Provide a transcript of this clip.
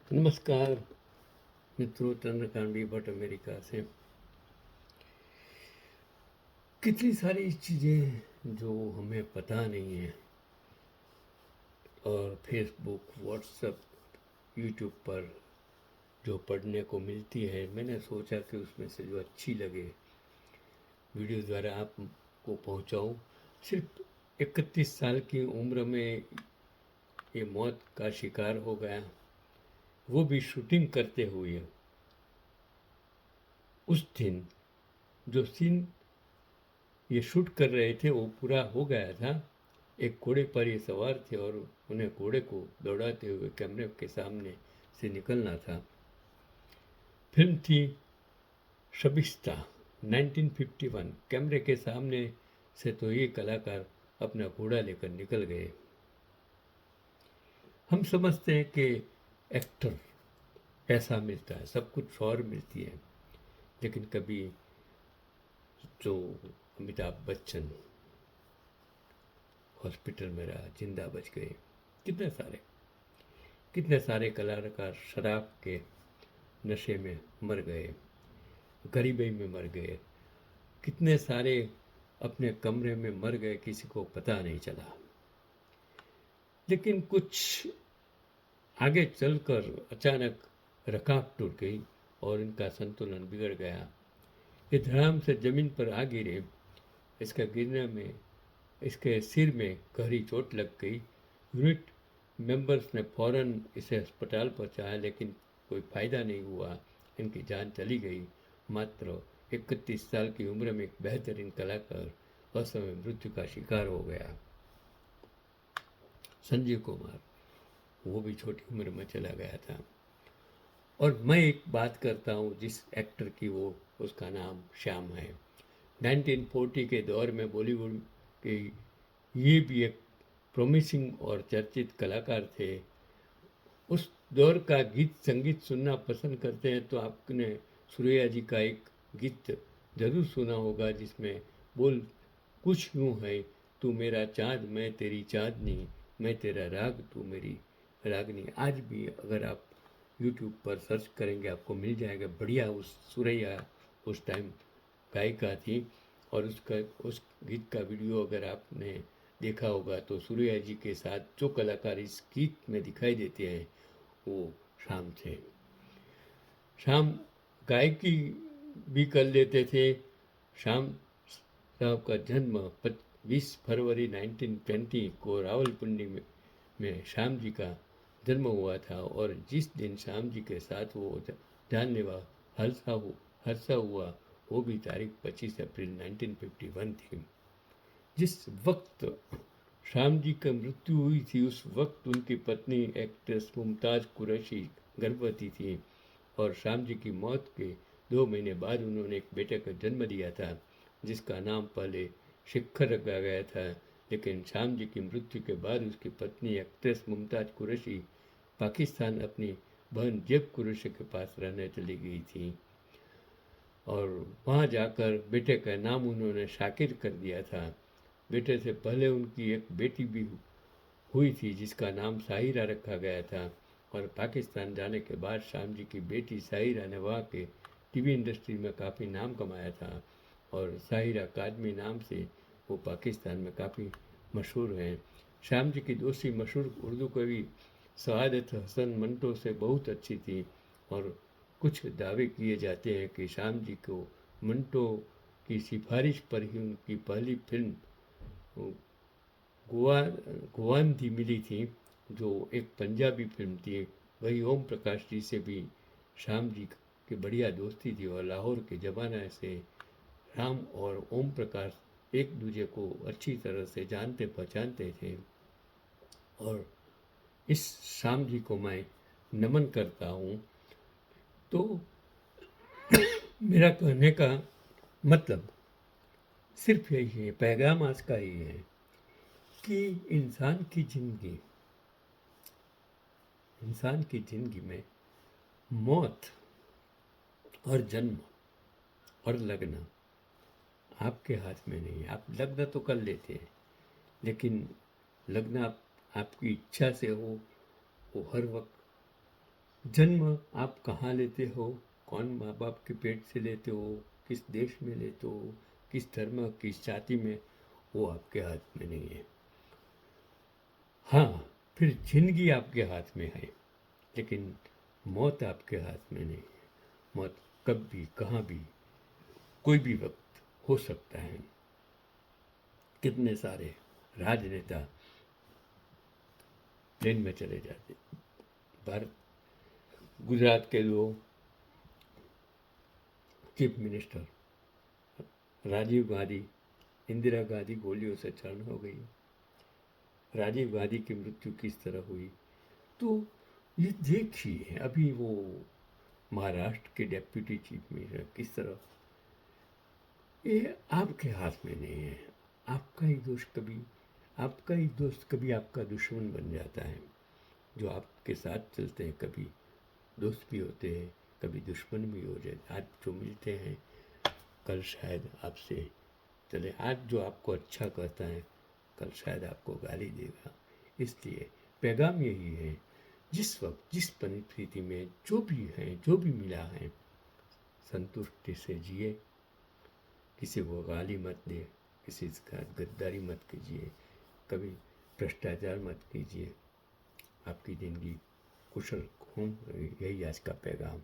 नमस्कार मित्रों, चंद्रकांत भट्ट अमेरिका से। कितनी सारी चीज़ें जो हमें पता नहीं है और फेसबुक, व्हाट्सएप, यूट्यूब पर जो पढ़ने को मिलती है, मैंने सोचा कि उसमें से जो अच्छी लगे वीडियो द्वारा आपको पहुंचाऊं। सिर्फ 31 साल की उम्र में ये मौत का शिकार हो गया, वो भी शूटिंग करते हुए। उस दिन जो सीन ये शूट कर रहे थे वो पूरा हो गया था। एक घोड़े पर ये सवार थे और उन्हें घोड़े को दौड़ाते हुए कैमरे के सामने से निकलना था। फिल्म थी शबिस्ता 1951। कैमरे के सामने से तो ये कलाकार अपना घोड़ा लेकर निकल गए। हम समझते हैं कि एक्टर पैसा मिलता है, सब कुछ शौहरत मिलती है, लेकिन कभी जो अमिताभ बच्चन हॉस्पिटल में रहा, जिंदा बच गए। कितने सारे कलाकार शराब के नशे में मर गए, गरीबी में मर गए। कितने सारे अपने कमरे में मर गए, किसी को पता नहीं चला। लेकिन कुछ आगे चलकर अचानक रकाब टूट गई और इनका संतुलन बिगड़ गया। ये धड़ाम से जमीन पर आ गिरे। इसका गिरने में इसके सिर में गहरी चोट लग गई। यूनिट मेंबर्स ने फौरन इसे अस्पताल पहुंचाया, लेकिन कोई फायदा नहीं हुआ। इनकी जान चली गई। मात्र 31 साल की उम्र में एक बेहतरीन कलाकार असमय मृत्यु का शिकार हो गया। संजीव कुमार, वो भी छोटी उम्र में चला गया था। और मैं एक बात करता हूँ जिस एक्टर की, वो उसका नाम श्याम है। 1940 के दौर में बॉलीवुड के ये भी एक प्रॉमिसिंग और चर्चित कलाकार थे। उस दौर का गीत संगीत सुनना पसंद करते हैं तो आपने सुरैया जी का एक गीत जरूर सुना होगा, जिसमें बोल कुछ यूँ है, तू मेरा चाँद मैं तेरी चाँदनी, मैं तेरा राग तू मेरी रागनी। आज भी अगर आप यूट्यूब पर सर्च करेंगे आपको मिल जाएगा। बढ़िया उस सुरैया उस टाइम गायिका थी। और उस गीत का वीडियो अगर आपने देखा होगा तो सूर्या जी के साथ जो कलाकार इस गीत में दिखाई देते हैं वो शाम थे। शाम गायकी भी कर लेते थे। शाम साहब का जन्म 20 फरवरी 1920 को रावलपिंडी में श्याम जी का जन्म हुआ था। और जिस दिन श्याम जी के साथ वो जानलेवा हादसा हुआ वो भी तारीख 25 अप्रैल 1951 थी। जिस वक्त श्याम जी की मृत्यु हुई थी उस वक्त उनकी पत्नी एक्ट्रेस मुमताज़ कुरैशी गर्भवती थी। और श्याम जी की मौत के 2 महीने बाद उन्होंने एक बेटे का जन्म दिया था, जिसका नाम पहले शिखर रखा गया था। लेकिन श्याम जी की मृत्यु के बाद उसकी पत्नी एक्ट्रेस मुमताज़ कुरैशी पाकिस्तान अपनी बहन जेब कुरैशी के पास रहने चली गई थी। और वहाँ जाकर बेटे का नाम उन्होंने शाकिर कर दिया था। बेटे से पहले उनकी एक बेटी भी हुई थी जिसका नाम साहिरा रखा गया था। और पाकिस्तान जाने के बाद श्याम जी की बेटी साहिरा ने वहाँ के टीवी इंडस्ट्री में काफ़ी नाम कमाया था। और साहिरा कादमी नाम से वो पाकिस्तान में काफ़ी मशहूर हैं। श्याम जी की दोस्ती मशहूर उर्दू कवि सआदत हसन मंटो से बहुत अच्छी थी। और कुछ दावे किए जाते हैं कि श्याम जी को मंटो की सिफारिश पर ही उनकी पहली फिल्म गोवा गोवांधी मिली थी, जो एक पंजाबी फिल्म थी। वही ओम प्रकाश जी से भी श्याम जी की बढ़िया दोस्ती थी। और लाहौर के ज़माने से राम और ओम प्रकाश एक दूसरे को अच्छी तरह से जानते पहचानते थे। और इस श्याम जी को मैं नमन करता हूँ। तो मेरा कहने का मतलब सिर्फ यही है, पैगाम आज का ये है कि इंसान की जिंदगी में मौत और जन्म और लगना आपके हाथ में नहीं है। आप लगना तो कर लेते हैं, लेकिन लगना आपकी इच्छा से हो, वो हर वक्त जन्म आप कहाँ लेते हो, कौन माँ बाप के पेट से लेते हो, किस देश में लेते हो, किस धर्म किस जाति में, वो आपके हाथ में नहीं है। हाँ, फिर जिंदगी आपके हाथ में है, लेकिन मौत आपके हाथ में नहीं है। मौत कब भी कहाँ भी कोई भी वक्त हो सकता है। कितने सारे राजनेता ट्रेन में चले जाते। भारत गुजरात के लोग चीफ मिनिस्टर राजीव गांधी, इंदिरा गांधी गोलियों से चरण हो गई, राजीव गांधी की मृत्यु किस तरह हुई। तो ये देखिए अभी वो महाराष्ट्र के डेप्यूटी चीफ मिनिस्टर किस तरह, ये आपके हाथ में नहीं है। आपका ही दोस्त कभी आपका ही दोस्त कभी आपका दुश्मन बन जाता है। जो आपके साथ चलते हैं कभी दोस्त भी होते हैं, कभी दुश्मन भी हो जाते। आज जो मिलते हैं कल शायद आपसे चले, आज जो आपको अच्छा कहता है कल शायद आपको गाली देगा। इसलिए पैगाम यही है, जिस वक्त जिस परिस्थिति में जो भी है जो भी मिला है संतुष्टि से जिए, किसी को गाली मत दे, किसी का गद्दारी मत कीजिए, कभी भ्रष्टाचार मत कीजिए। आपकी ज़िंदगी कुशल खून रहे, यही आज का पैगाम।